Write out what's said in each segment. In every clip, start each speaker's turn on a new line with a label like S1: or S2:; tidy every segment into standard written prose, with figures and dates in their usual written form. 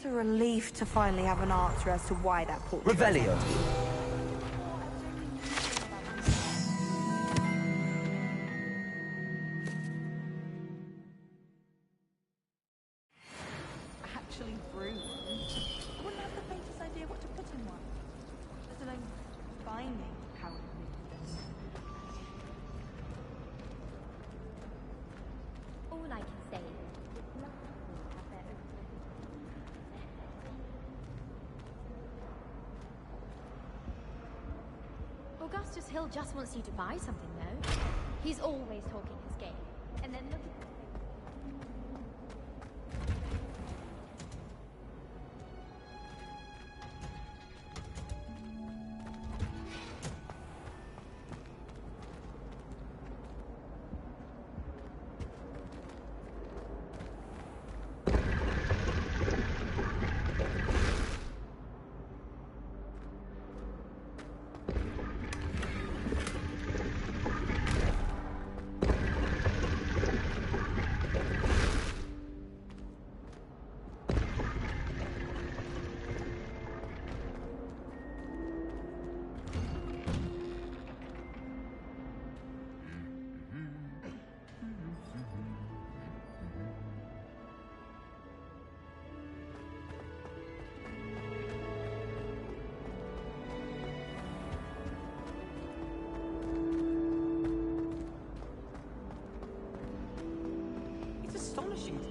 S1: What a relief to finally have an answer as to why that portrait...
S2: Revelio.
S1: Actually brew one. I wouldn't have the faintest idea what to put in one. Let alone finding how it makes this.
S3: All I can say is, lots of people have their own Augustus Hill just wants you to buy something, though. He's always talking his game, and then look.
S2: Astonishing to me.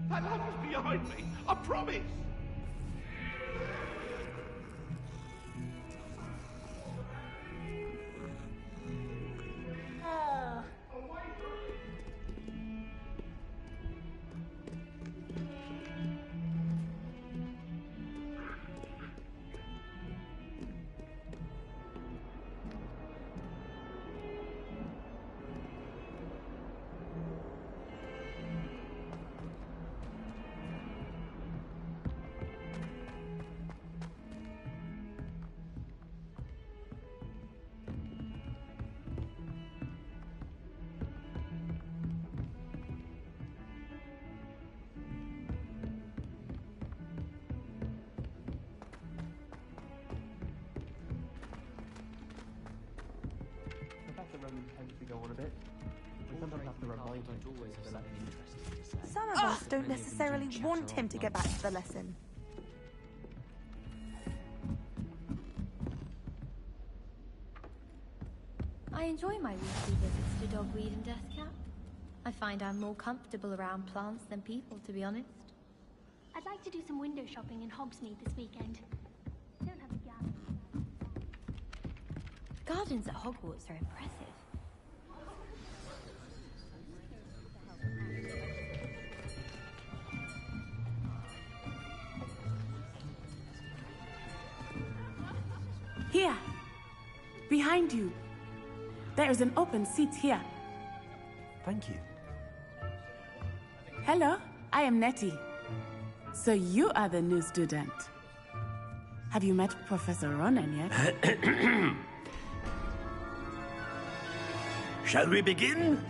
S4: That love was behind me, I promise!
S1: Some of us don't necessarily want him to get back to the lesson.
S3: I enjoy my weekly visits to Dogweed and Deathcap. I find I'm more comfortable around plants than people, to be honest.
S5: I'd like to do some window shopping in Hogsmeade this weekend. Don't have a garden.
S3: Gardens at Hogwarts are impressive.
S6: Here! Behind you! There is an open seat here.
S7: Thank you.
S6: Hello, I am Nettie. So you are the new student. Have you met Professor Ronan yet?
S7: Shall we begin?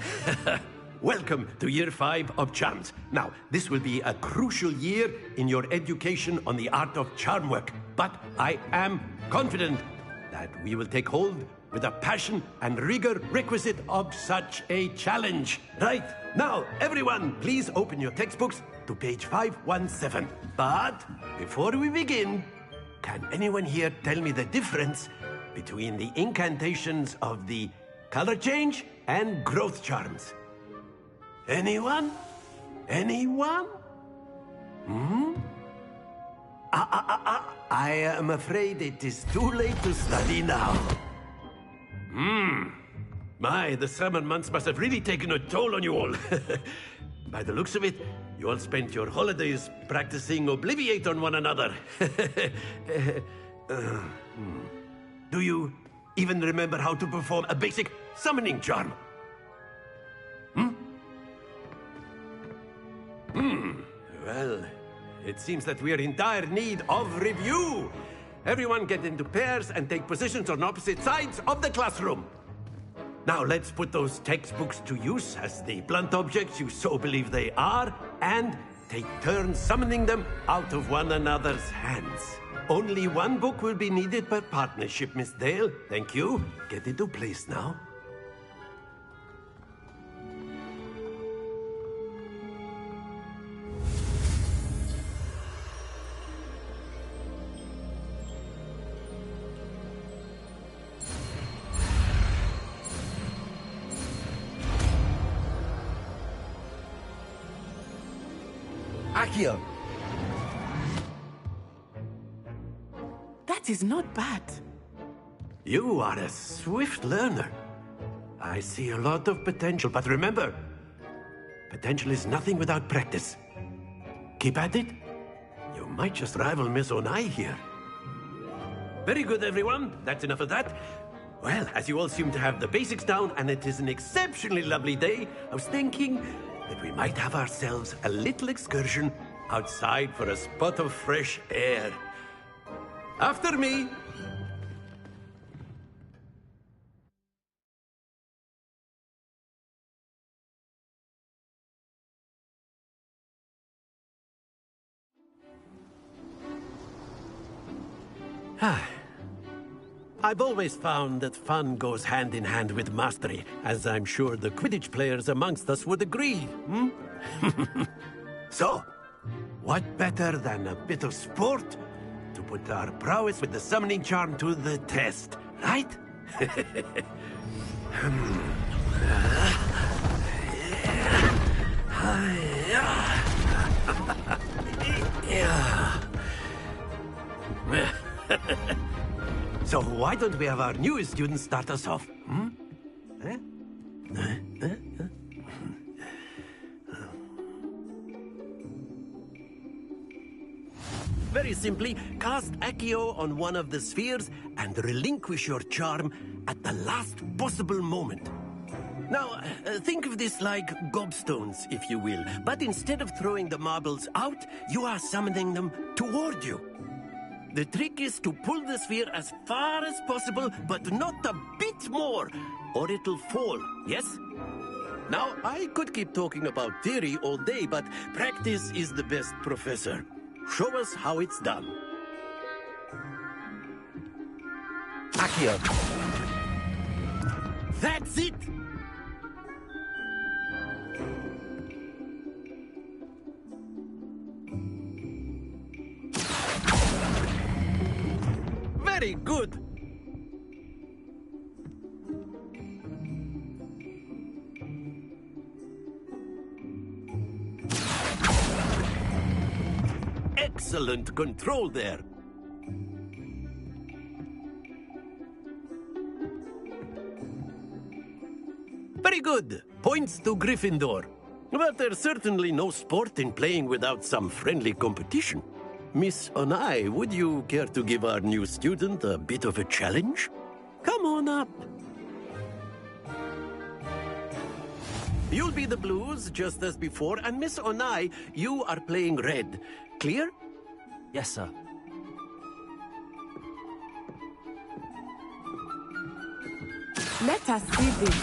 S7: Welcome to Year 5 of Charms. Now, this will be a crucial year in your education on the art of charm work. But I am confident that we will take hold with the passion and rigor requisite of such a challenge. Right, now, everyone, please open your textbooks to page 517. But before we begin, can anyone here tell me the difference between the incantations of the color change and growth charms? Anyone? Anyone? I am afraid it is too late to study now. My, the summer months must have really taken a toll on you all. By the looks of it, you all spent your holidays practicing Obliviate on one another. Do you even remember how to perform a basic summoning charm? Well, it seems that we are in dire need of review. Everyone get into pairs and take positions on opposite sides of the classroom. Now let's put those textbooks to use as the blunt objects you so believe they are, and take turns summoning them out of one another's hands. Only one book will be needed per partnership, Miss Dale. Thank you. Get into place now. Akio!
S6: That is not bad.
S7: You are a swift learner. I see a lot of potential, but remember, potential is nothing without practice. Keep at it. You might just rival Miss Onai here. Very good, everyone. That's enough of that. Well, as you all seem to have the basics down, and it is an exceptionally lovely day, I was thinking that we might have ourselves a little excursion outside for a spot of fresh air. After me! I've always found that fun goes hand in hand with mastery, as I'm sure the Quidditch players amongst us would agree, So, what better than a bit of sport to put our prowess with the summoning charm to the test, right? So why don't we have our newest student start us off? Very simply, cast Accio on one of the spheres and relinquish your charm at the last possible moment. Now, think of this like gobstones, if you will, but instead of throwing the marbles out, you are summoning them toward you. The trick is to pull the sphere as far as possible, but not a bit more, or it'll fall, yes? Now, I could keep talking about theory all day, but practice is the best professor. Show us how it's done. Accio. That's it! Very good! excellent control there. Very good. Points to Gryffindor. But there's certainly no sport in playing without some friendly competition. Miss Onai, would you care to give our new student a bit of a challenge? Come on up. You'll be the blues, just as before, and Miss Onai, you are playing red. Clear?
S2: Yes, sir.
S6: Let us see this.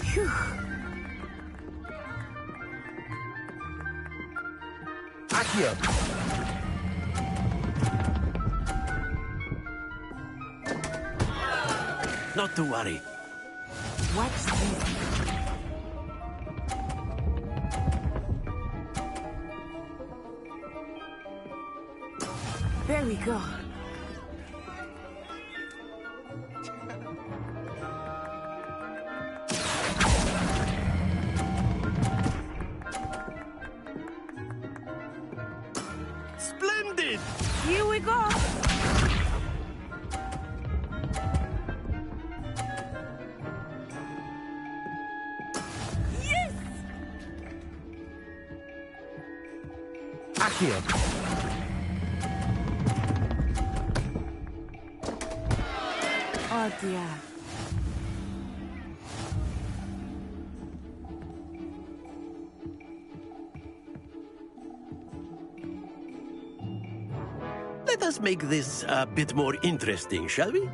S6: Phew.
S2: Accio.
S7: Not to worry.
S6: Watch this. There we go.
S7: Splendid!
S6: Here we go. Yes!
S2: Accio.
S6: Oh dear.
S7: Let us make this a bit more interesting, shall we?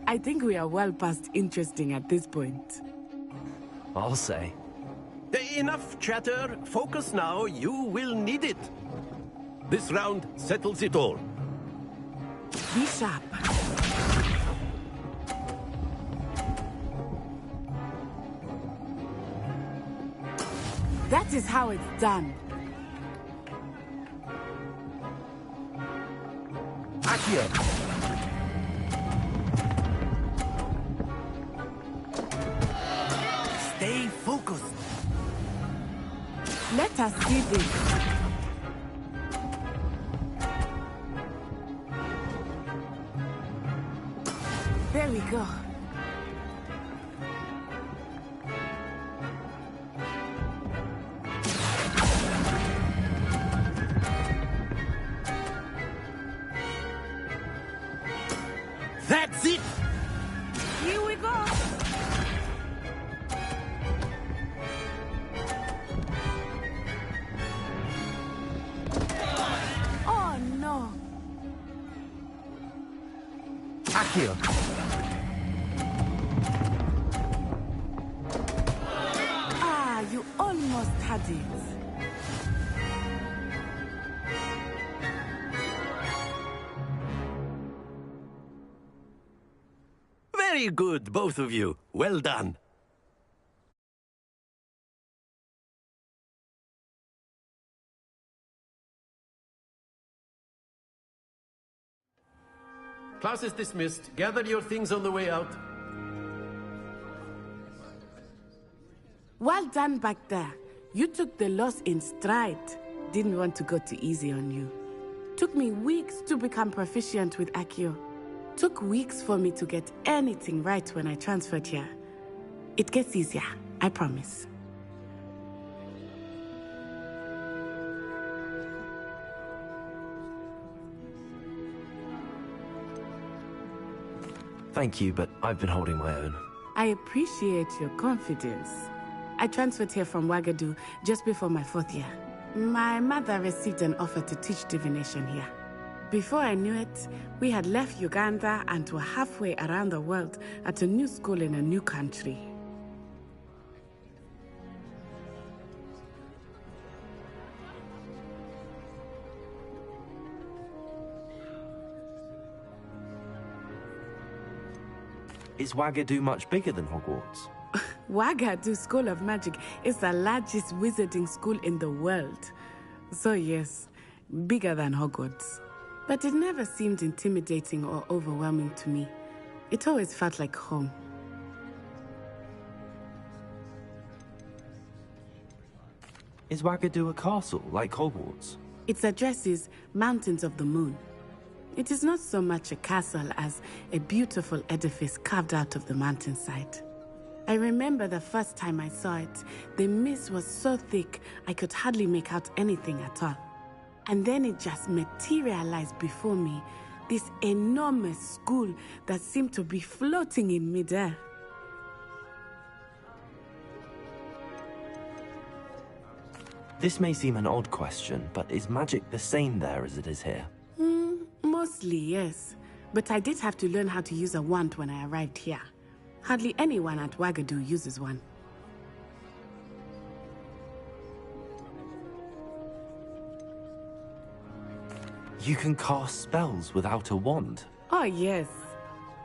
S6: I think we are well past interesting at this point.
S2: I'll say.
S7: Enough chatter. Focus now. You will need it. This round settles it all.
S6: Be sharp. That is how it's done.
S2: Accio.
S7: Stay focused.
S6: Let us see this. There we go.
S7: That's it!
S6: Here we go. Oh no.
S2: Accio.
S6: Ah, you almost had it.
S7: Very good, both of you. Well done. Class is dismissed. Gather your things on the way out.
S6: Well done back there. You took the loss in stride. Didn't want to go too easy on you. Took me weeks to become proficient with Accio. Took weeks for me to get anything right when I transferred here. It gets easier, I promise.
S2: Thank you, but I've been holding my own.
S6: I appreciate your confidence. I transferred here from Wagadu just before my 4th year. My mother received an offer to teach divination here. Before I knew it, we had left Uganda and were halfway around the world at a new school in a new country.
S2: Is Wagadu much bigger than Hogwarts?
S6: Wagadu School of Magic is the largest wizarding school in the world. So yes, bigger than Hogwarts. But it never seemed intimidating or overwhelming to me. It always felt like home.
S2: Is Wagadu a castle, like Hogwarts?
S6: Its address is Mountains of the Moon. It is not so much a castle as a beautiful edifice carved out of the mountainside. I remember the first time I saw it, the mist was so thick I could hardly make out anything at all. And then it just materialized before me, this enormous school that seemed to be floating in midair.
S2: This may seem an odd question, but is magic the same there as it is here?
S6: Mostly, yes. But I did have to learn how to use a wand when I arrived here. Hardly anyone at Wagadu uses one.
S2: You can cast spells without a wand.
S6: Oh, yes.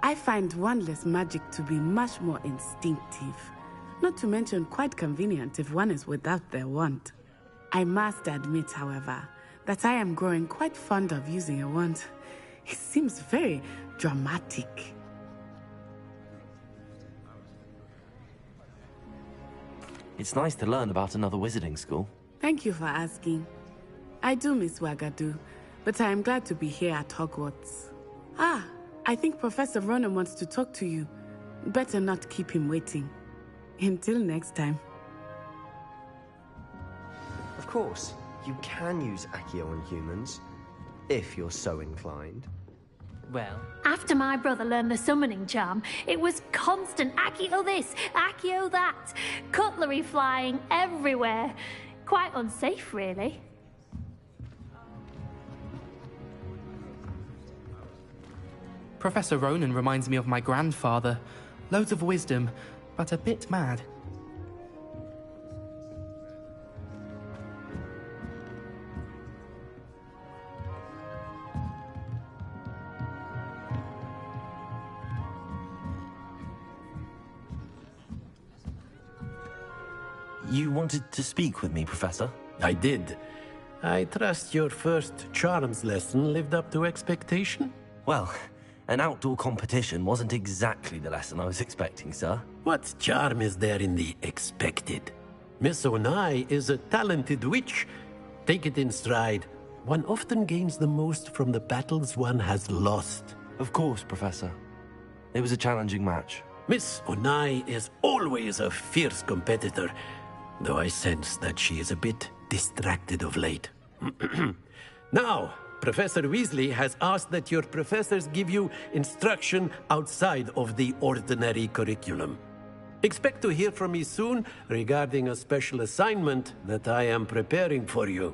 S6: I find wandless magic to be much more instinctive. Not to mention quite convenient if one is without their wand. I must admit, however, that I am growing quite fond of using a wand. It seems very dramatic.
S2: It's nice to learn about another wizarding school.
S6: Thank you for asking. I do miss Wagadu, but I am glad to be here at Hogwarts. I think Professor Ronan wants to talk to you. Better not keep him waiting. Until next time.
S8: Of course, you can use Accio on humans, if you're so inclined.
S9: Well,
S5: After my brother learned the summoning charm, it was constant Accio this, Accio that, cutlery flying everywhere. Quite unsafe, really.
S9: Professor Ronan reminds me of my grandfather. Loads of wisdom, but a bit mad.
S2: You wanted to speak with me, Professor?
S7: I did. I trust your first charms lesson lived up to expectation?
S2: Well, an outdoor competition wasn't exactly the lesson I was expecting, sir.
S7: What charm is there in the expected? Miss Onai is a talented witch. Take it in stride. One often gains the most from the battles one has lost.
S2: Of course, Professor. It was a challenging match.
S7: Miss Onai is always a fierce competitor, though I sense that she is a bit distracted of late. Now, Professor Weasley has asked that your professors give you instruction outside of the ordinary curriculum. Expect to hear from me soon regarding a special assignment that I am preparing for you.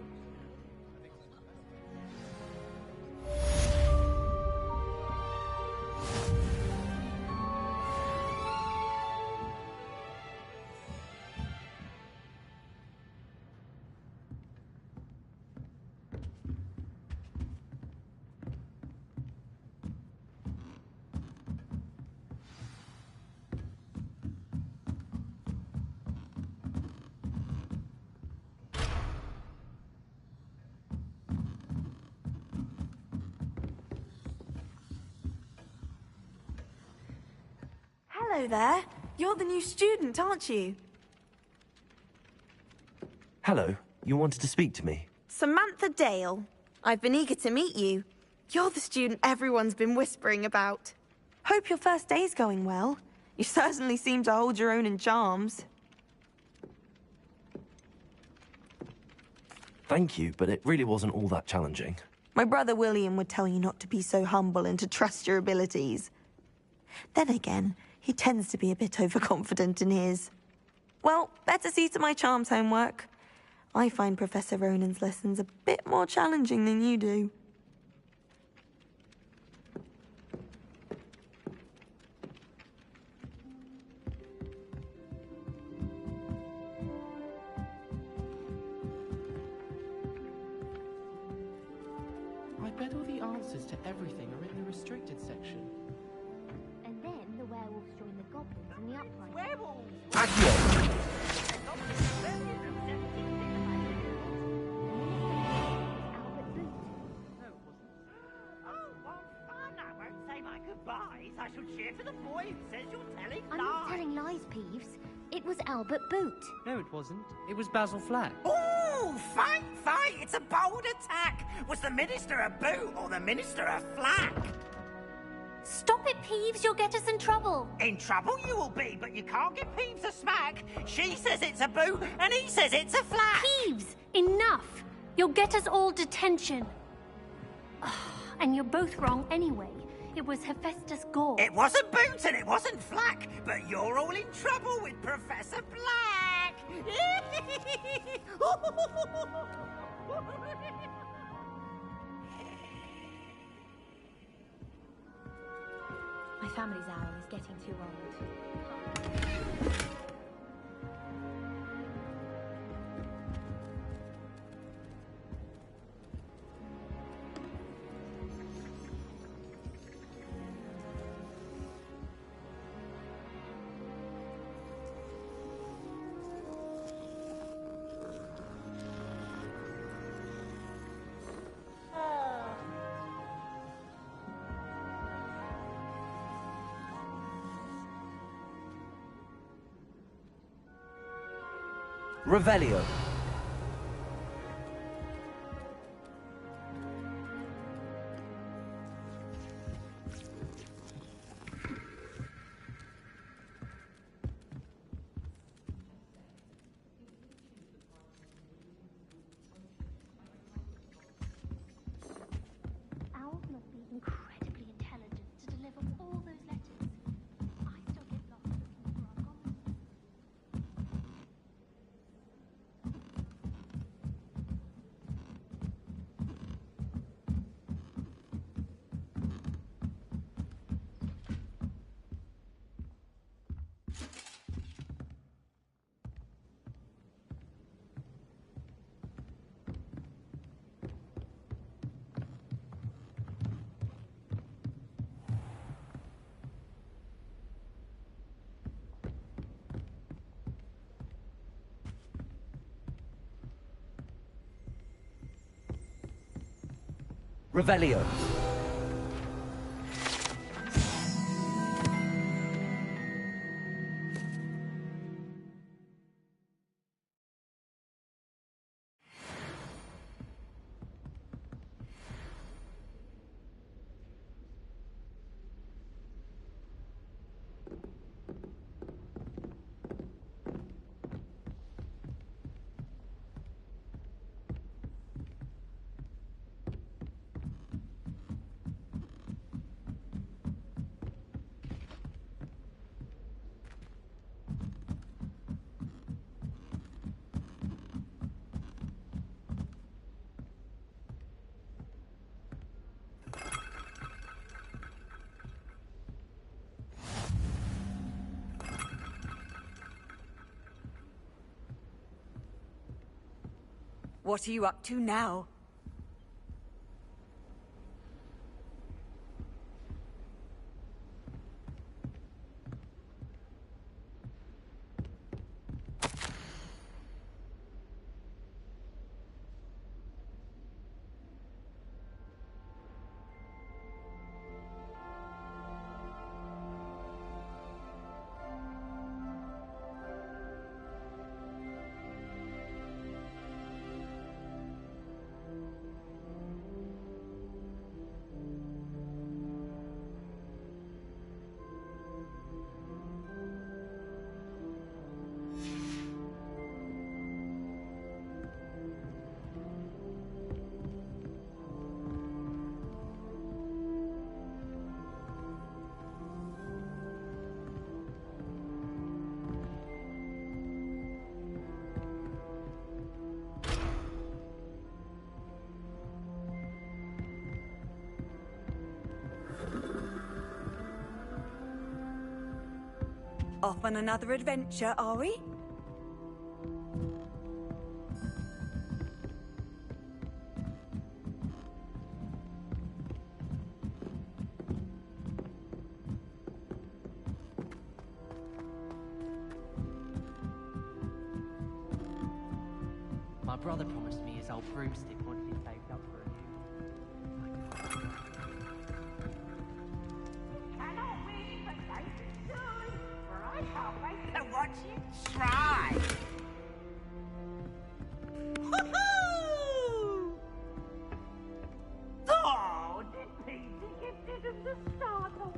S1: Hello there. You're the new student, aren't you?
S2: Hello, you wanted to speak to me?
S1: Samantha Dale. I've been eager to meet you. You're the student everyone's been whispering about. Hope your first day's going well. You certainly seem to hold your own in charms.
S2: Thank you, but it really wasn't all that challenging.
S1: My brother William would tell you not to be so humble and to trust your abilities. Then again, he tends to be a bit overconfident in his. Well, better see to my charms homework. I find Professor Ronan's lessons a bit more challenging than you do.
S9: I bet all the answers to everything are in the restricted section.
S3: And then the werewolves join the goblins in the uprising.
S1: Werewolves!
S2: Accio!
S3: Albert Boot.
S10: get to the boy who says you're telling
S3: I'm
S10: lies.
S3: not telling lies, Peeves. It was Albert Boot.
S11: No, it wasn't. It was Basil Flack.
S10: Oh, fight! It's a bold attack. Was the minister a boot or the minister a flack?
S5: Stop it, Peeves. You'll get us in trouble.
S10: In trouble you will be, but you can't give Peeves a smack. She says it's a boot and he says it's a flack.
S5: Peeves, enough. You'll get us all detention. And you're both wrong anyway. It was Hephaestus Gore.
S10: It wasn't boot and it wasn't flack, but you're all in trouble with Professor Black.
S3: My family's owl is getting too old.
S2: Revelio.
S5: Owls must be incredibly intelligent to deliver all those letters. I still get lost looking for our comments.
S2: Revelio.
S12: What are you up to now? Off on another adventure, are we?
S11: My brother promised me his old broomstick would be saved up for a new.
S10: Cannot we but That's right. Woohoo! Oh, did Peter gifted him the startle?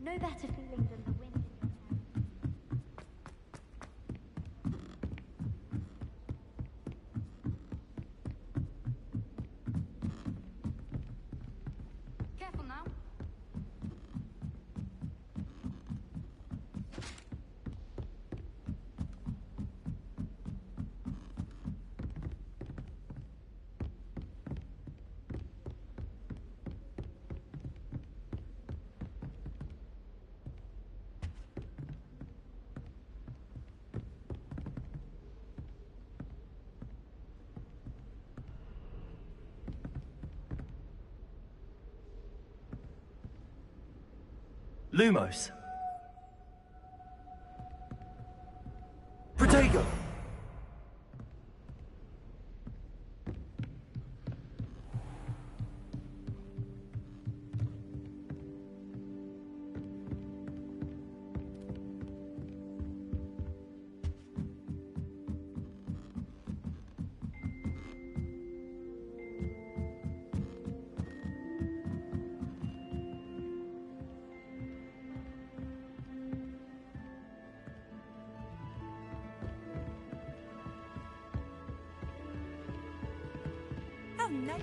S3: No better feeling than the wind in your hair.
S13: Careful now.
S2: Lumos. Protego!
S12: No.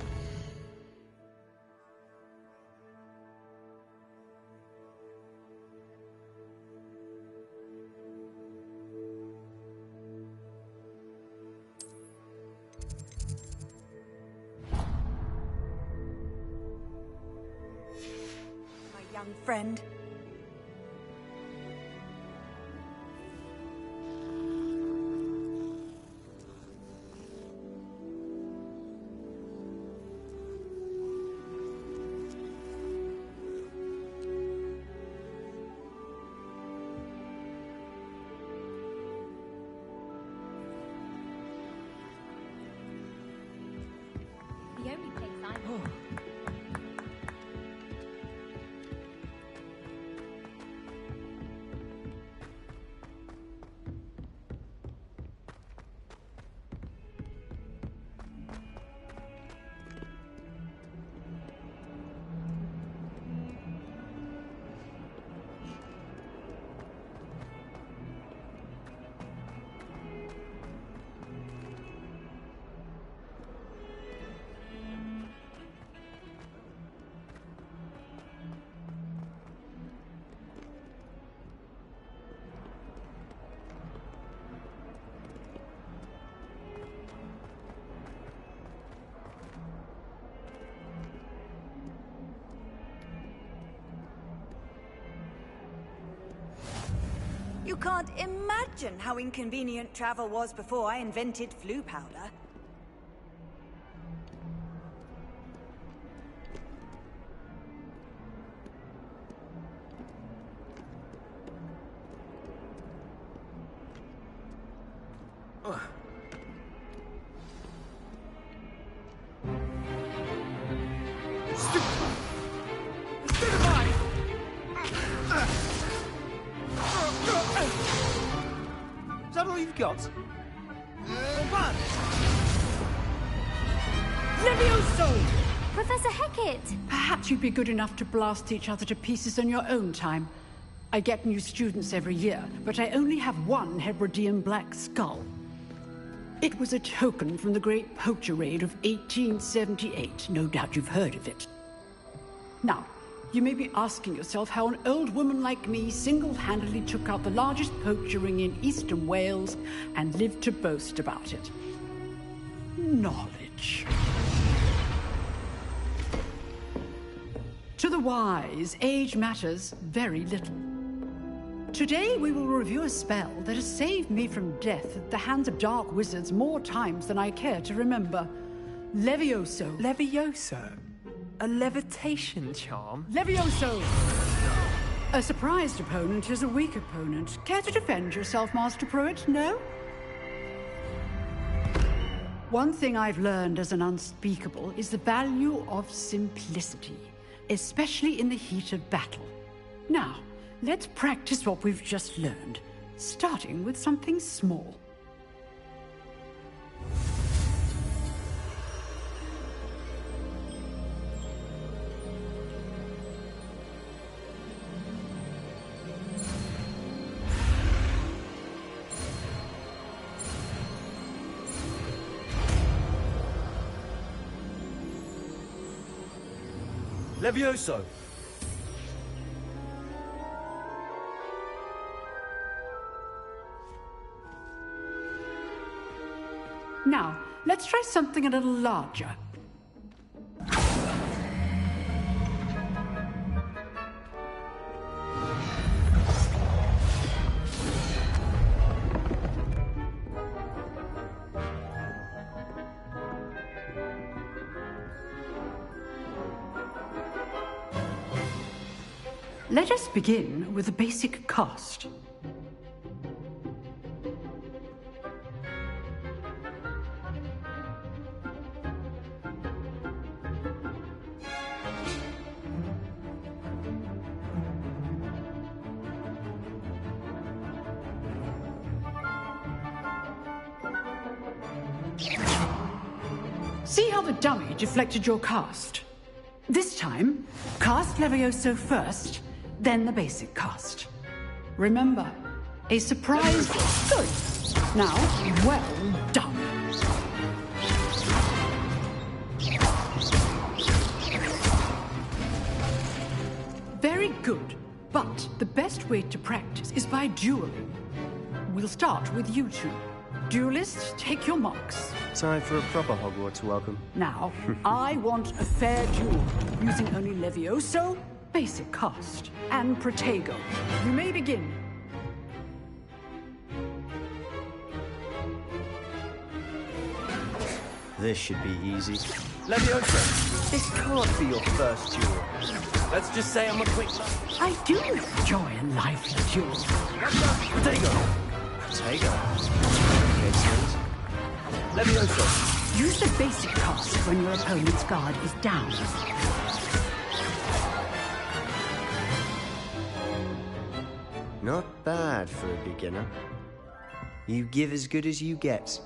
S12: My young friend. You can't imagine how inconvenient travel was before I invented flu powder.
S11: Is that all you've got?
S13: Levioso!
S5: Professor Hecat!
S13: Perhaps you'd be good enough to blast each other to pieces on your own time. I get new students every year, but I only have one Hebridean black skull. It was a token from the Great Poacher Raid of 1878. No doubt you've heard of it. Now, you may be asking yourself how an old woman like me single-handedly took out the largest poacher ring in eastern Wales and lived to boast about it. Knowledge. To the wise, age matters very little. Today we will review a spell that has saved me from death at the hands of dark wizards more times than I care to remember. Levioso.
S11: Levioso? A levitation charm?
S13: Levioso! A surprised opponent is a weak opponent. Care to defend yourself, Master Pruitt? No? One thing I've learned as an unspeakable is the value of simplicity, especially in the heat of battle. Now, let's practice what we've just learned, starting with something small.
S2: Levioso!
S13: Now, let's try something a little larger. Let us begin with a basic cast. See how the dummy deflected your cast? This time, cast Levioso first, then the basic cast. Remember, a surprise... Good. Now, well done. Very good. But the best way to practice is by dueling. We'll start with you two. Duelists, take your marks.
S8: Time for a proper Hogwarts welcome.
S13: Now, I want a fair duel, using only Levioso, basic cast, and Protego. You may begin.
S8: This should be easy.
S2: Levioso, this can't be your first duel. Let's just say I'm a quick...
S13: I do enjoy a lively duel.
S2: Protego!
S8: Protego. Okay,
S2: Levioso,
S13: Use the basic cast when your opponent's guard is down.
S8: Not bad for a beginner. You give as good as you get.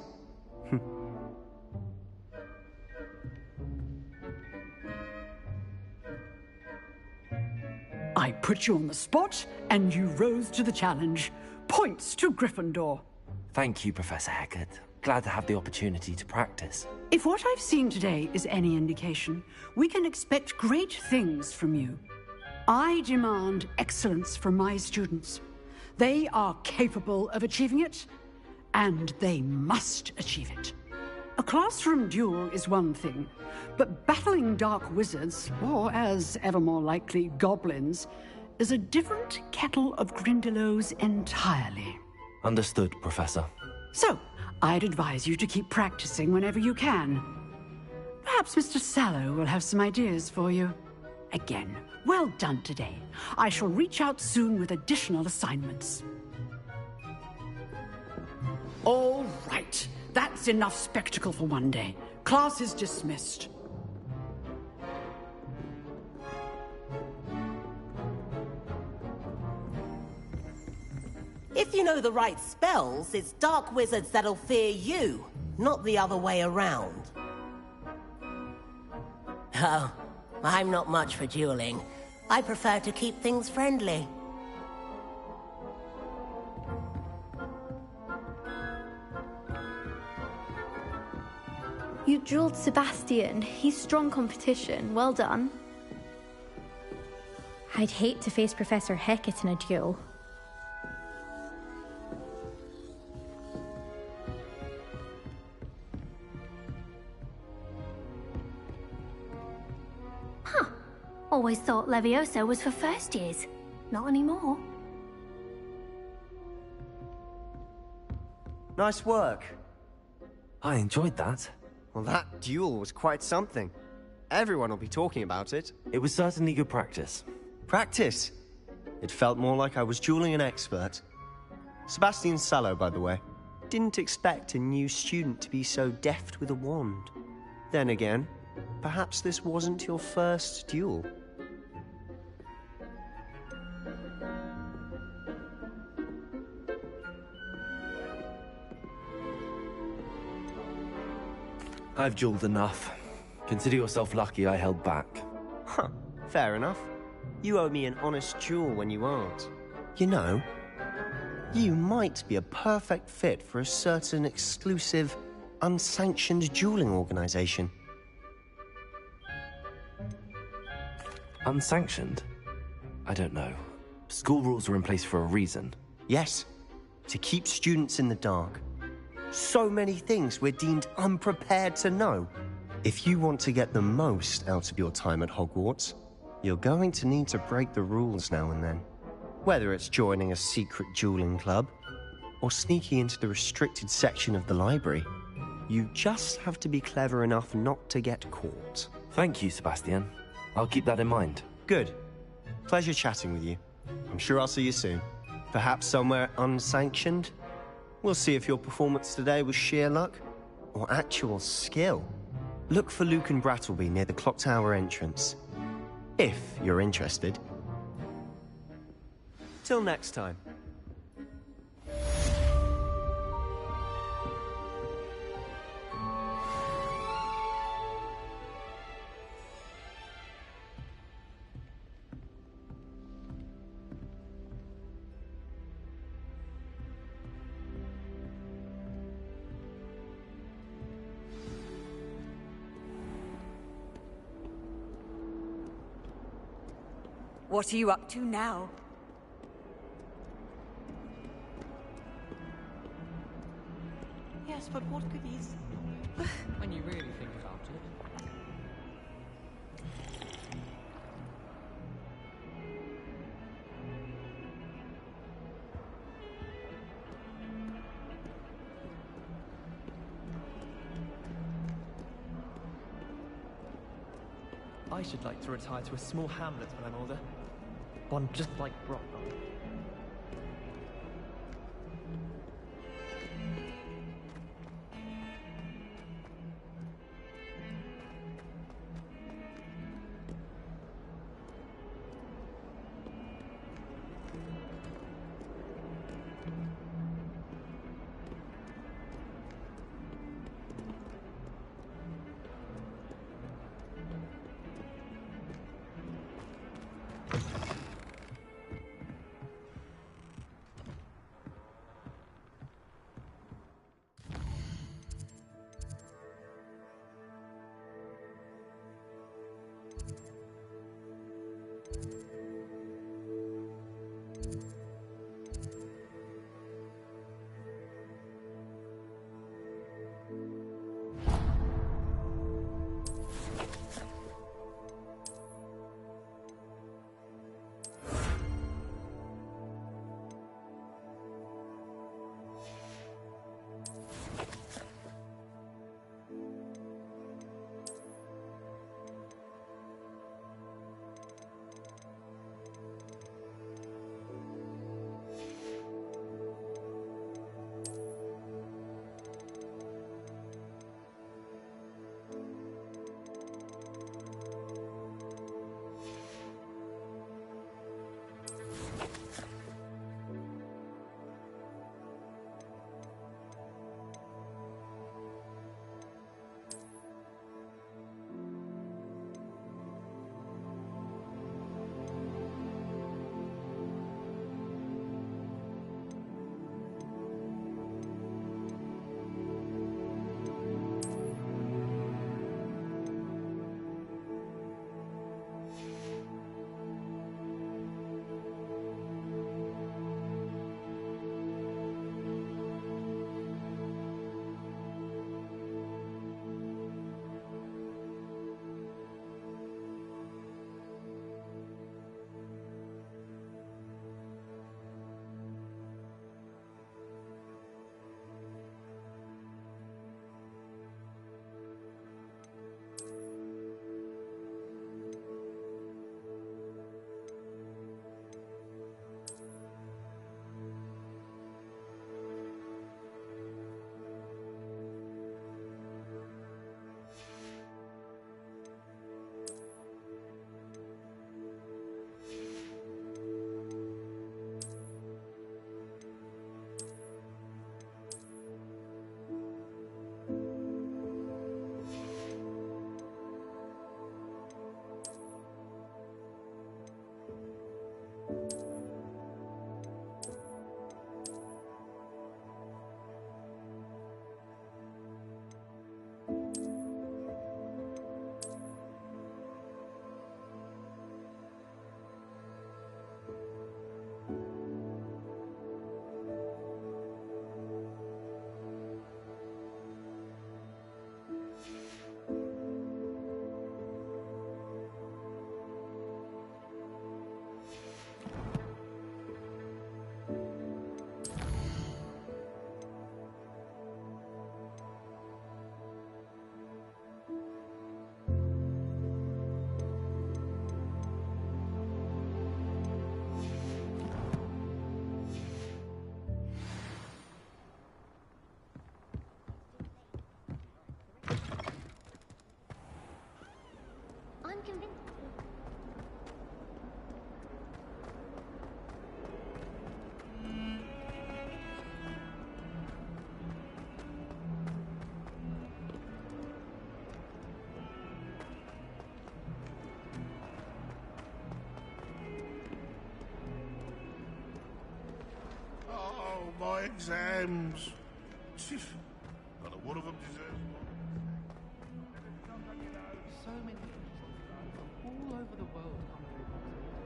S13: I put you on the spot, and you rose to the challenge. Points to Gryffindor.
S2: Thank you, Professor Hecat. Glad to have the opportunity to practice.
S13: If what I've seen today is any indication, we can expect great things from you. I demand excellence from my students. They are capable of achieving it, and they must achieve it. A classroom duel is one thing, but battling dark wizards, or as ever more likely, goblins, is a different kettle of Grindylows entirely.
S2: Understood, Professor.
S13: So, I'd advise you to keep practicing whenever you can. Perhaps Mr. Sallow will have some ideas for you. Again, well done today. I shall reach out soon with additional assignments. All right. That's enough spectacle for one day. Class is dismissed.
S14: If you know the right spells, it's dark wizards that'll fear you, not the other way around. Oh, I'm not much for dueling. I prefer to keep things friendly.
S3: You drilled Sebastian. He's strong competition. Well done. I'd hate to face Professor Hecat in a duel.
S5: Huh. Always thought Levioso was for first years. Not anymore.
S8: Nice work.
S2: I enjoyed that.
S8: Well, that duel was quite something. Everyone will be talking about it.
S2: It was certainly good practice.
S8: Practice? It felt more like I was dueling an expert. Sebastian Sallow, by the way. Didn't expect a new student to be so deft with a wand. Then again, perhaps this wasn't your first duel.
S2: I've dueled enough. Consider yourself lucky I held back.
S8: Huh, fair enough. You owe me an honest duel when you aren't. You know, you might be a perfect fit for a certain exclusive, unsanctioned dueling organization.
S2: Unsanctioned? I don't know. School rules are in place for a reason.
S8: Yes, to keep students in the dark. So many things we're deemed unprepared to know. If you want to get the most out of your time at Hogwarts, you're going to need to break the rules now and then. Whether it's joining a secret dueling club, or sneaking into the restricted section of the library, you just have to be clever enough not to get caught.
S2: Thank you, Sebastian. I'll keep that in mind.
S8: Good. Pleasure chatting with you. I'm sure I'll see you soon. Perhaps somewhere unsanctioned? We'll see if your performance today was sheer luck or actual skill. Look for Luke and Brattleby near the clock tower entrance, if you're interested. Till next time.
S12: What are you up to now?
S11: Yes, but what good is... when you really think about it. I should like to retire to a small hamlet when I'm older. One just like Brockville.
S3: convinced.
S4: Oh, my exams. Not a one of them deserves
S11: So many from all over the world come through Hogwarts.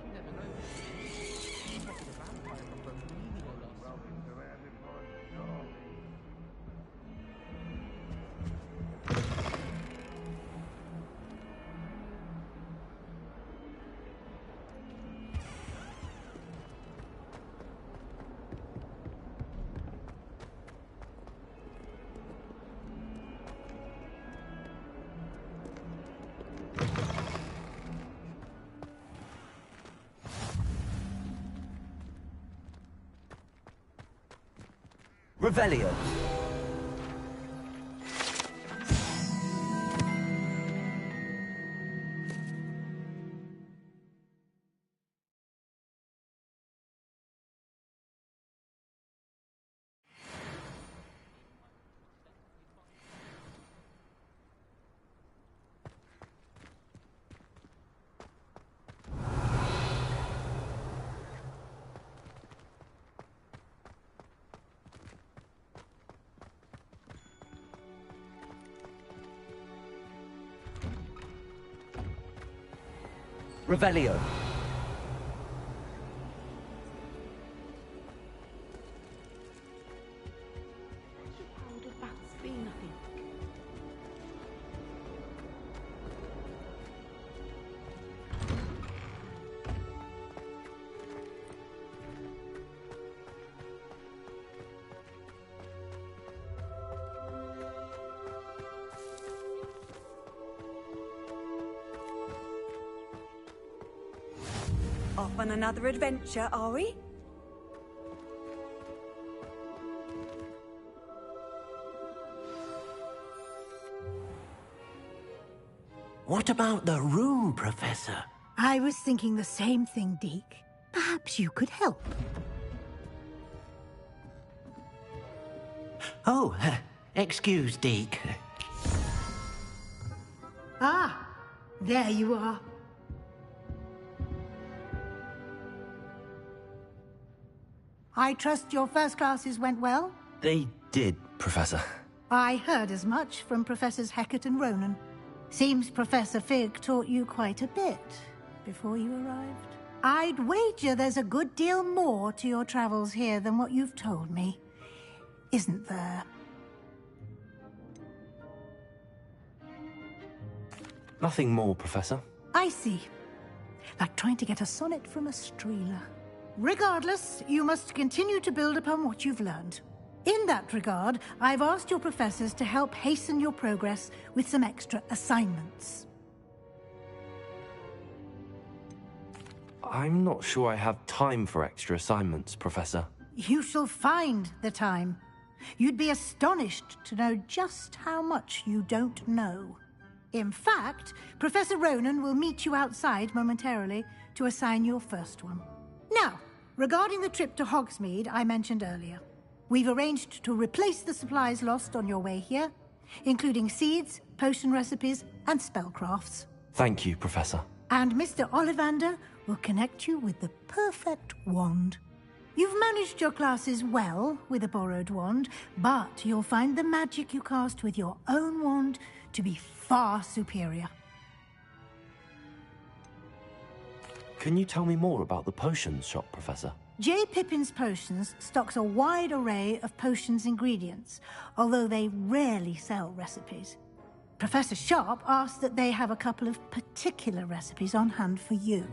S11: You never know. You might be the vampire from Bohemia or
S2: Revelio. Revelio.
S6: How would a bat's been, I think?
S12: Off on another adventure, are we?
S7: What about the room, Professor?
S15: I was thinking the same thing, Deke. Perhaps you could help.
S7: Oh, excuse, Deke.
S15: Ah, there you are. I trust your first classes went well?
S2: They did, Professor.
S15: I heard as much from Professors Hecat and Ronan. Seems Professor Fig taught you quite a bit before you arrived. I'd wager there's a good deal more to your travels here than what you've told me. Isn't there?
S2: Nothing more, Professor.
S15: I see. Like trying to get a sonnet from a streeler. Regardless, you must continue to build upon what you've learned. In that regard, I've asked your professors to help hasten your progress with some extra assignments.
S2: I'm not sure I have time for extra assignments, Professor.
S15: You shall find the time. You'd be astonished to know just how much you don't know. In fact, Professor Ronan will meet you outside momentarily to assign your first one. Now, regarding the trip to Hogsmeade I mentioned earlier, we've arranged to replace the supplies lost on your way here, including seeds, potion recipes, and spellcrafts.
S2: Thank you, Professor.
S15: And Mr. Ollivander will connect you with the perfect wand. You've managed your classes well with a borrowed wand, but you'll find the magic you cast with your own wand to be far superior.
S2: Can you tell me more about the potions shop, Professor?
S15: J. Pippin's Potions stocks a wide array of potions ingredients, although they rarely sell recipes. Professor Sharp asked that they have a couple of particular recipes on hand for you.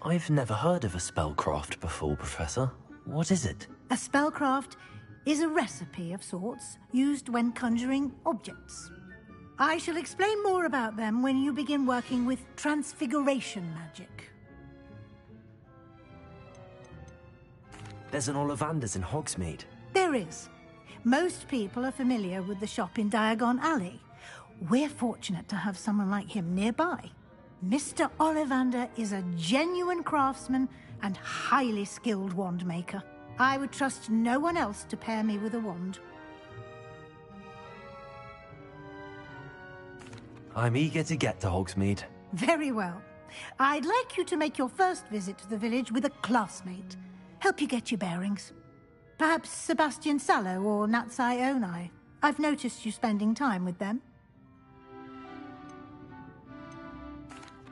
S2: I've never heard of a spellcraft before, Professor. What is it?
S15: A spellcraft is a recipe of sorts used when conjuring objects. I shall explain more about them when you begin working with transfiguration magic.
S2: There's an Ollivander's in Hogsmeade.
S15: There is. Most people are familiar with the shop in Diagon Alley. We're fortunate to have someone like him nearby. Mr. Ollivander is a genuine craftsman and highly skilled wand maker. I would trust no one else to pair me with a wand.
S2: I'm eager to get to Hogsmeade.
S15: Very well. I'd like you to make your first visit to the village with a classmate. Help you get your bearings. Perhaps Sebastian Sallow or Natsai Onai. I've noticed you spending time with them.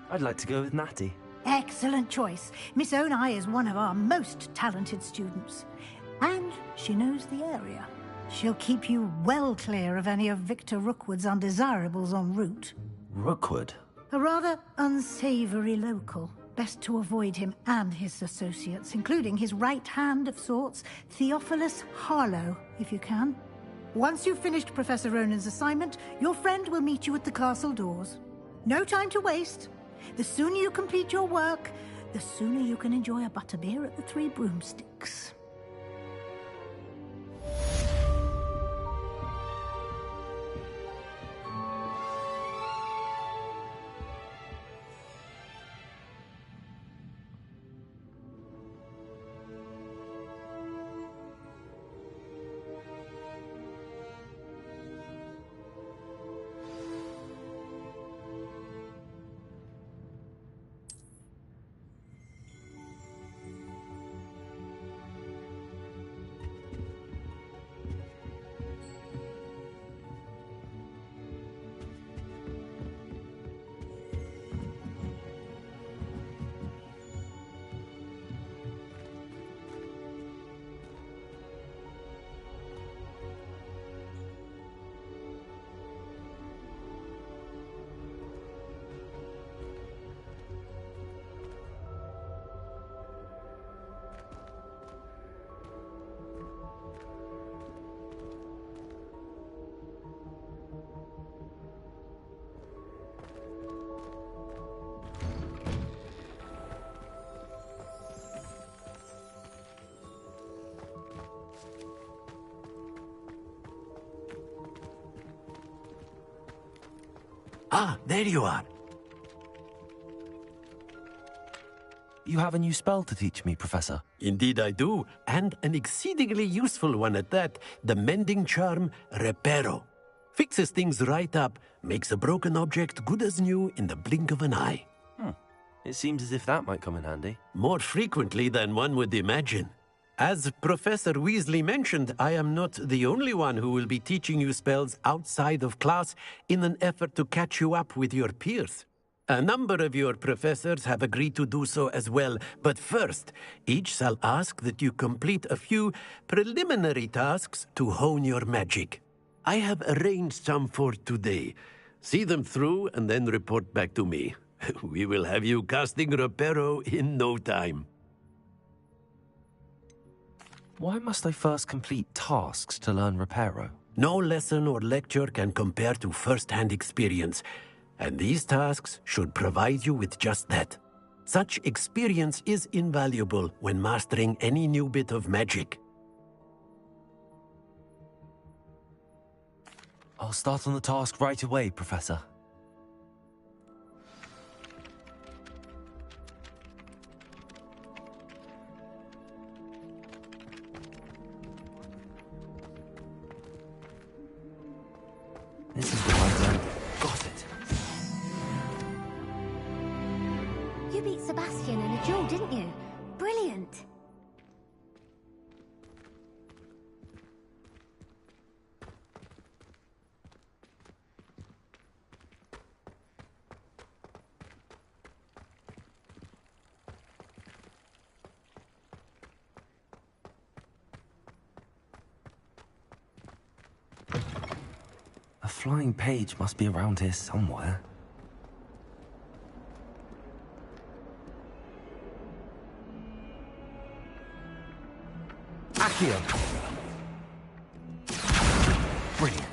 S2: I'd like to go with Natty.
S15: Excellent choice. Miss Onai is one of our most talented students. And she knows the area. She'll keep you well clear of any of Victor Rookwood's undesirables en route.
S2: Rookwood?
S15: A rather unsavory local. Best to avoid him and his associates, including his right hand of sorts, Theophilus Harlow, if you can. Once you've finished Professor Ronan's assignment, your friend will meet you at the castle doors. No time to waste. The sooner you complete your work, the sooner you can enjoy a butterbeer at the Three Broomsticks.
S7: Ah, there you are.
S2: You have a new spell to teach me, Professor.
S7: Indeed I do, and an exceedingly useful one at that. The mending charm, Reparo. Fixes things right up, makes a broken object good as new in the blink of an eye.
S2: It seems as if that might come in handy.
S7: More frequently than one would imagine. As Professor Weasley mentioned, I am not the only one who will be teaching you spells outside of class in an effort to catch you up with your peers. A number of your professors have agreed to do so as well, but first, each shall ask that you complete a few preliminary tasks to hone your magic. I have arranged some for today. See them through and then report back to me. We will have you casting Reparo in no time.
S2: Why must I first complete tasks to learn Reparo?
S7: No lesson or lecture can compare to first-hand experience, and these tasks should provide you with just that. Such experience is invaluable when mastering any new bit of magic.
S2: I'll start on the task right away, Professor. This is what I've done. Got it.
S3: You beat Sebastian in a duel, didn't you? Brilliant.
S2: A flying page must be around here somewhere. Accio! Brilliant.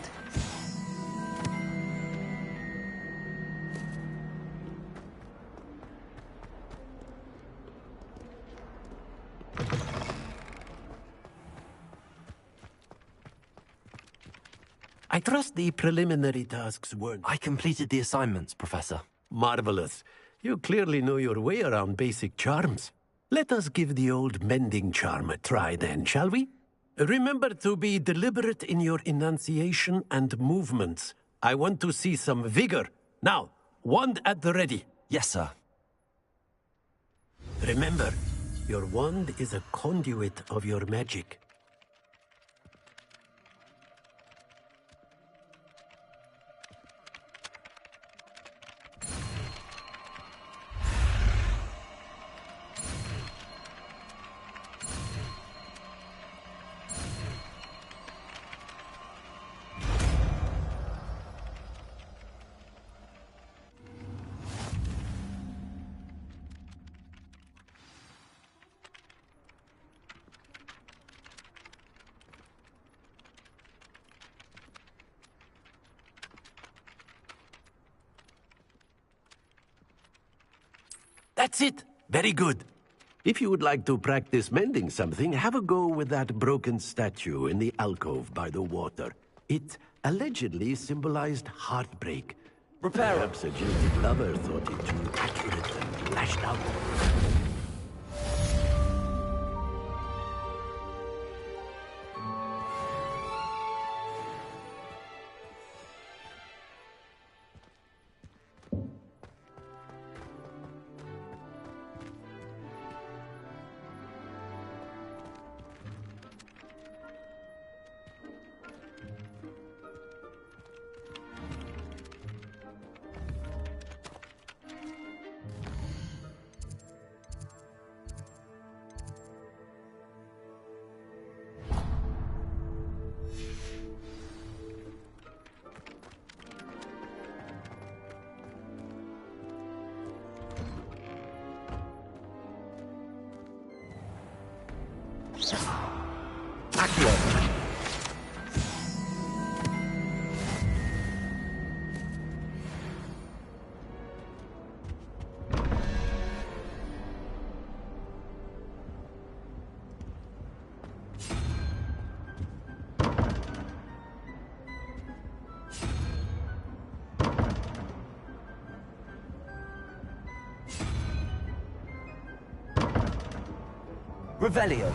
S7: trust the preliminary tasks weren't...
S2: I completed the assignments, Professor.
S7: Marvelous. You clearly know your way around basic charms. Let us give the old mending charm a try then, shall we? Remember to be deliberate in your enunciation and movements. I want to see some vigor. Now, wand at the ready.
S2: Yes, sir.
S7: Remember, your wand is a conduit of your magic. That's it. Very good. If you would like to practice mending something, have a go with that broken statue in the alcove by the water. It allegedly symbolized heartbreak. Perhaps a jilted lover thought it too accurate and lashed out.
S2: Revelio.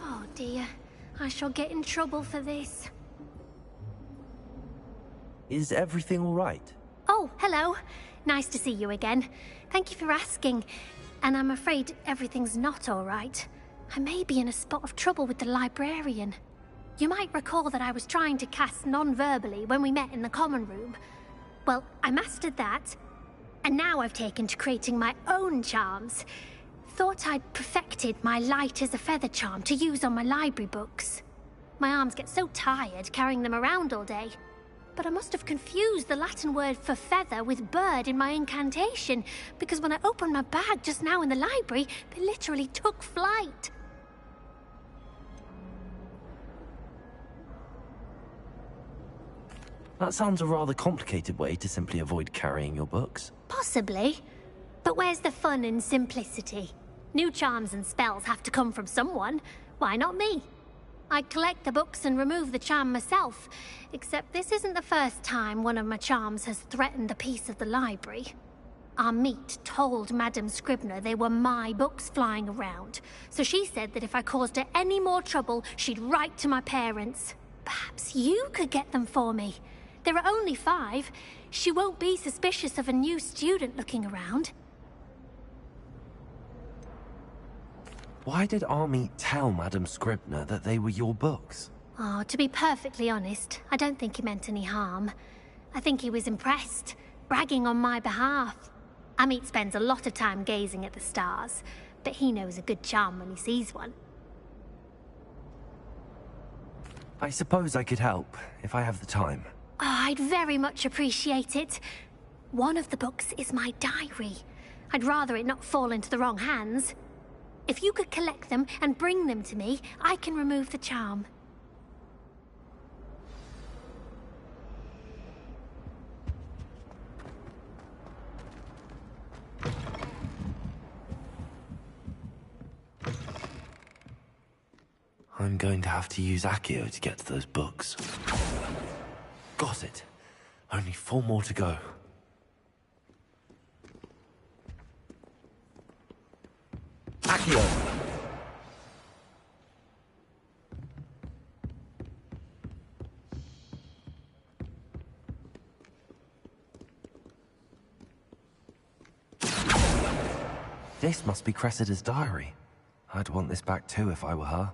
S5: Oh dear, I shall get in trouble for this.
S2: Is everything all right?
S5: Oh, hello. Nice to see you again. Thank you for asking. And I'm afraid everything's not all right. I may be in a spot of trouble with the librarian. You might recall that I was trying to cast non-verbally when we met in the common room. Well, I mastered that, and now I've taken to creating my own charms. Thought I'd perfected my light as a feather charm to use on my library books. My arms get so tired carrying them around all day. But I must have confused the Latin word for feather with bird in my incantation, because when I opened my bag just now in the library, they literally took flight.
S2: That sounds a rather complicated way to simply avoid carrying your books.
S5: Possibly. But where's the fun in simplicity? New charms and spells have to come from someone. Why not me? I'd collect the books and remove the charm myself, except this isn't the first time one of my charms has threatened the peace of the library. Our meet told Madame Scribner they were my books flying around, so she said that if I caused her any more trouble, she'd write to my parents. Perhaps you could get them for me. There are only 5. She won't be suspicious of a new student looking around.
S2: Why did Army tell Madam Scribner that they were your books?
S5: Oh, to be perfectly honest, I don't think he meant any harm. I think he was impressed, bragging on my behalf. Amit spends a lot of time gazing at the stars, but he knows a good charm when he sees one.
S2: I suppose I could help, if I have the time.
S5: Oh, I'd very much appreciate it. One of the books is my diary. I'd rather it not fall into the wrong hands. If you could collect them and bring them to me, I can remove the charm.
S2: I'm going to have to use Accio to get to those books. Got it. Only 4 more to go. Accio! This must be Cressida's diary. I'd want this back too if I were her.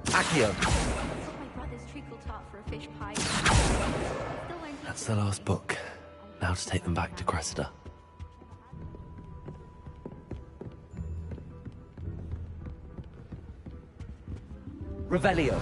S2: Accio!
S3: My brother's treacle tart for a fish pie. Still won't
S2: That's the last book. Now to take them back to Cressida. Revelio!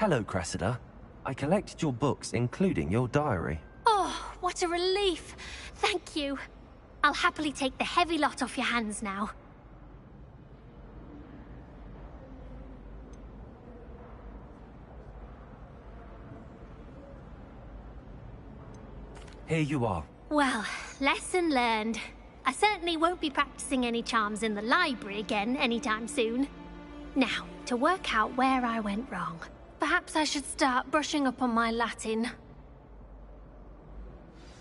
S2: Hello, Cressida. I collected your books, including your diary.
S5: Oh, what a relief. Thank you. I'll happily take the heavy lot off your hands now.
S2: Here you are.
S5: Well, lesson learned. I certainly won't be practicing any charms in the library again anytime soon. Now, to work out where I went wrong. Perhaps I should start brushing up on my Latin.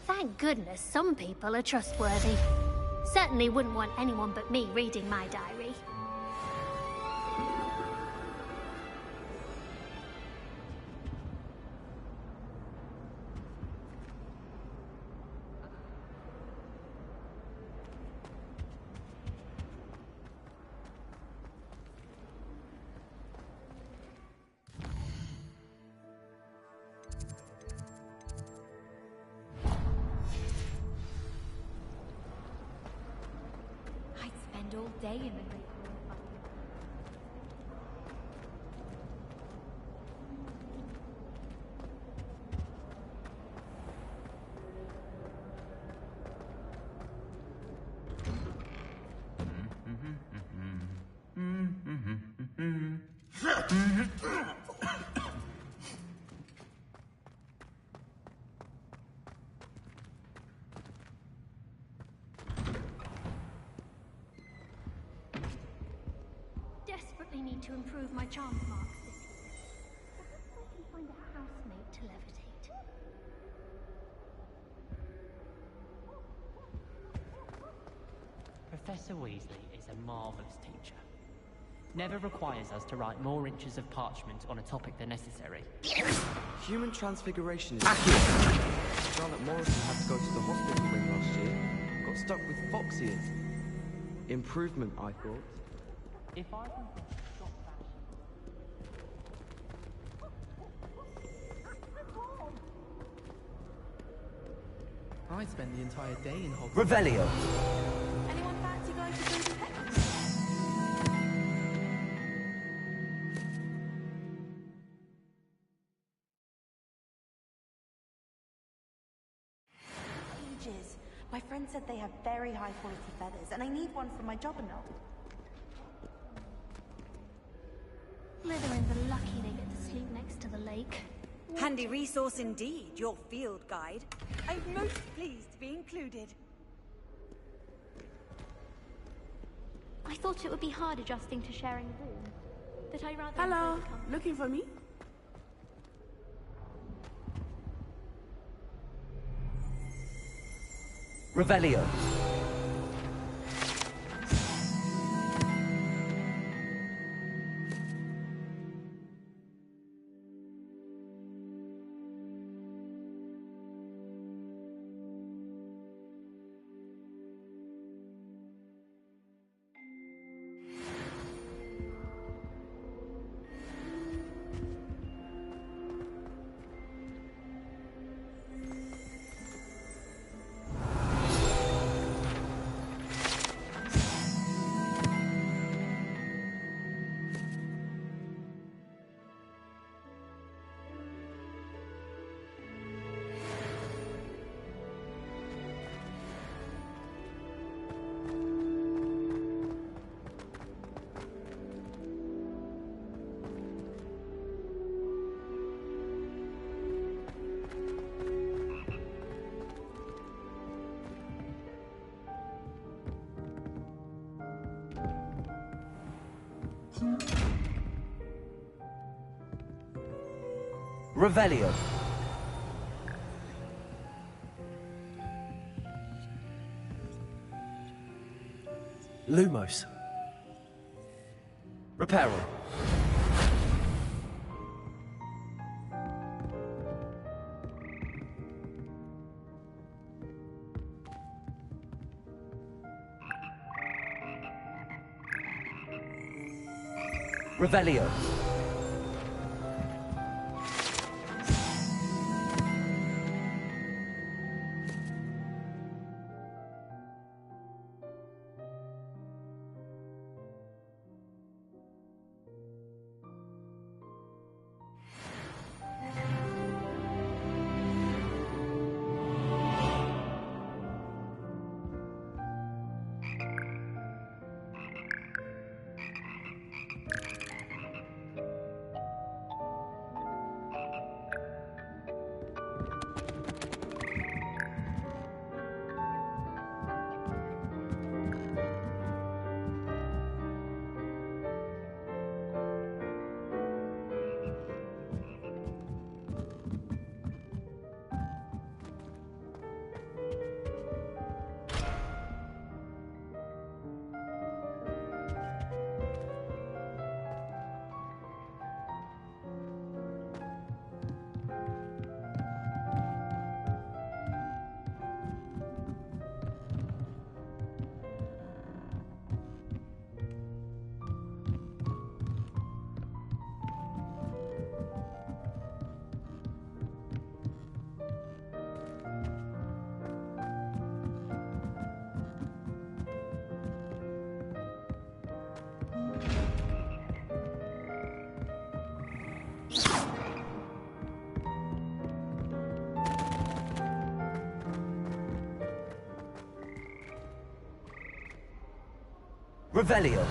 S5: Thank goodness some people are trustworthy. Certainly wouldn't want anyone but me reading my diary.
S3: I'd spend all day in the Great Hall.
S5: Desperately need to improve my charms marks this year. Perhaps I can find a housemate to levitate.
S16: Professor Weasley is a marvellous teacher. Never requires us to write more inches of parchment on a topic than necessary.
S17: Human transfiguration is accurate. Charlotte Morrison had to go to the hospital wing last year. Got stuck with fox ears. Improvement, I thought.
S16: If I can stop
S9: I'd spend the entire day in Hogwarts.
S2: Revelio.
S1: Anyone fancy going to Grindelwald? Ages. My friend said they have very high quality feathers, and I need one for my jobberknoll.
S5: Slytherins are lucky they get to sleep next to the lake.
S12: Handy resource indeed, your field guide. I'm most pleased to be included.
S3: I thought it would be hard adjusting to sharing a room, but I rather
S6: Hello,
S3: enjoy the company.
S6: looking for me?
S2: Revelio. Revelio. Lumos. Reparo. Revelio. Revelio.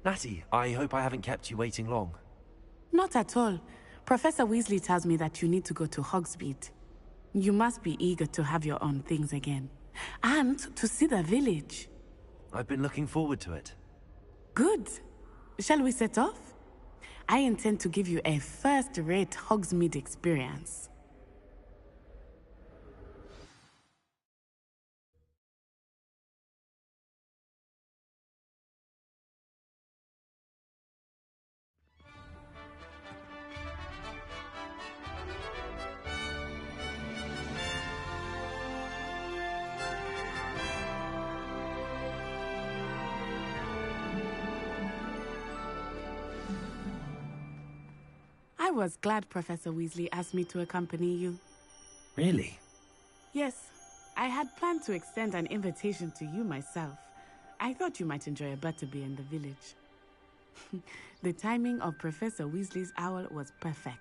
S2: Natty, I hope I haven't kept you waiting long.
S6: Not at all. Professor Weasley tells me that you need to go to Hogsmeade. You must be eager to have your own things again. And to see the village.
S2: I've been looking forward to it.
S6: Good. Shall we set off? I intend to give you a first-rate Hogsmeade experience. I was glad Professor Weasley asked me to accompany you.
S2: Really?
S6: Yes, I had planned to extend an invitation to you myself. I thought you might enjoy a butterbeer in the village. The timing of Professor Weasley's owl was perfect.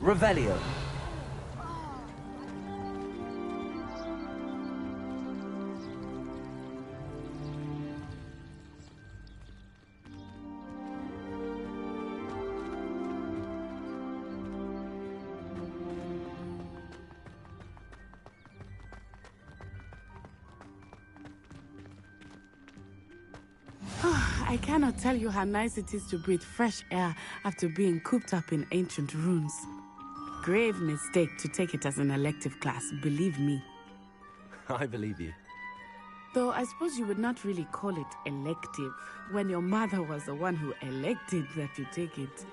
S17: Revelio.
S6: I cannot tell you how nice it is to breathe fresh air after being cooped up in ancient ruins. Grave mistake to take it as an elective class, believe me.
S2: I believe you.
S6: Though I suppose you would not really call it elective when your mother was the one who elected that you take it.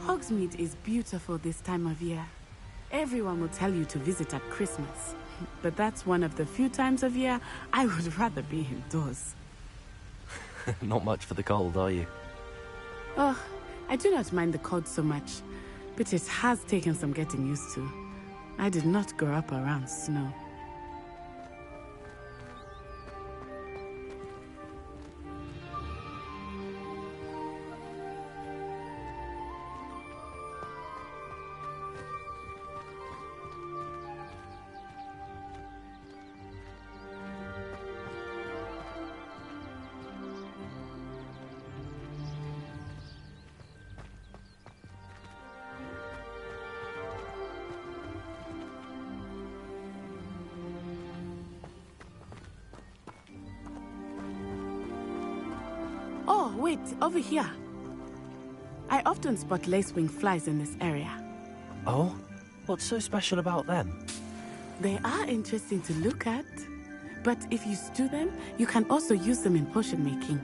S6: Hogsmeade is beautiful this time of year. Everyone will tell you to visit at Christmas. But that's one of the few times of year I would rather be indoors.
S2: Not much for the cold, are you?
S6: Oh, I do not mind the cold so much, but it has taken some getting used to. I did not grow up around snow. Oh, wait, over here. I often spot lacewing flies in this area.
S2: Oh? What's so special about them?
S6: They are interesting to look at, but if you stew them, you can also use them in potion making.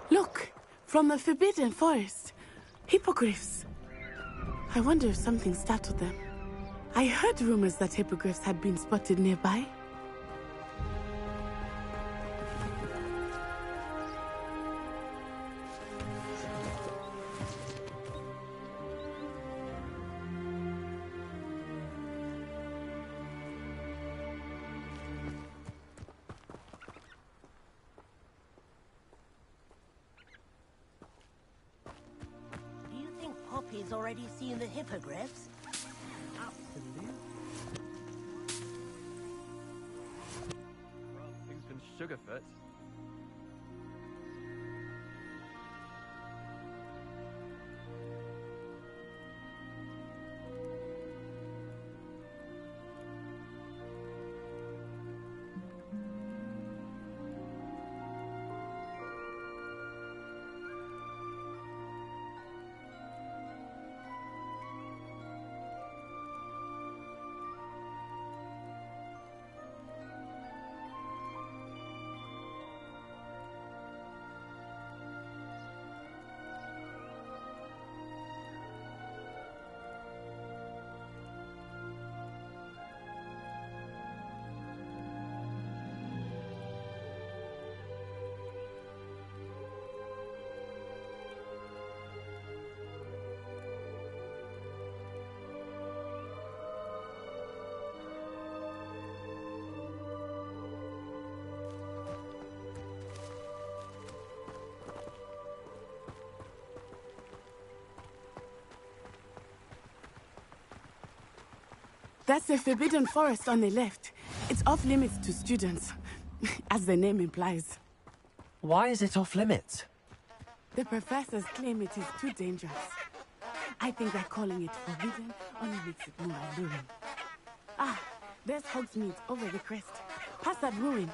S6: Look, from the Forbidden Forest. Hippogriffs. I wonder if something startled them. I heard rumors that hippogriffs had been spotted nearby.
S14: Poppy's already seen the hippogriffs?
S11: Absolutely. Well, who's been Sugarfoot?
S6: That's the forbidden forest on the left. It's off limits to students, as the name implies.
S2: Why is it off limits?
S6: The professors claim it is too dangerous. I think that calling it forbidden only makes it more alluring. Ah, there's Hogsmeade over the crest. Past that ruin.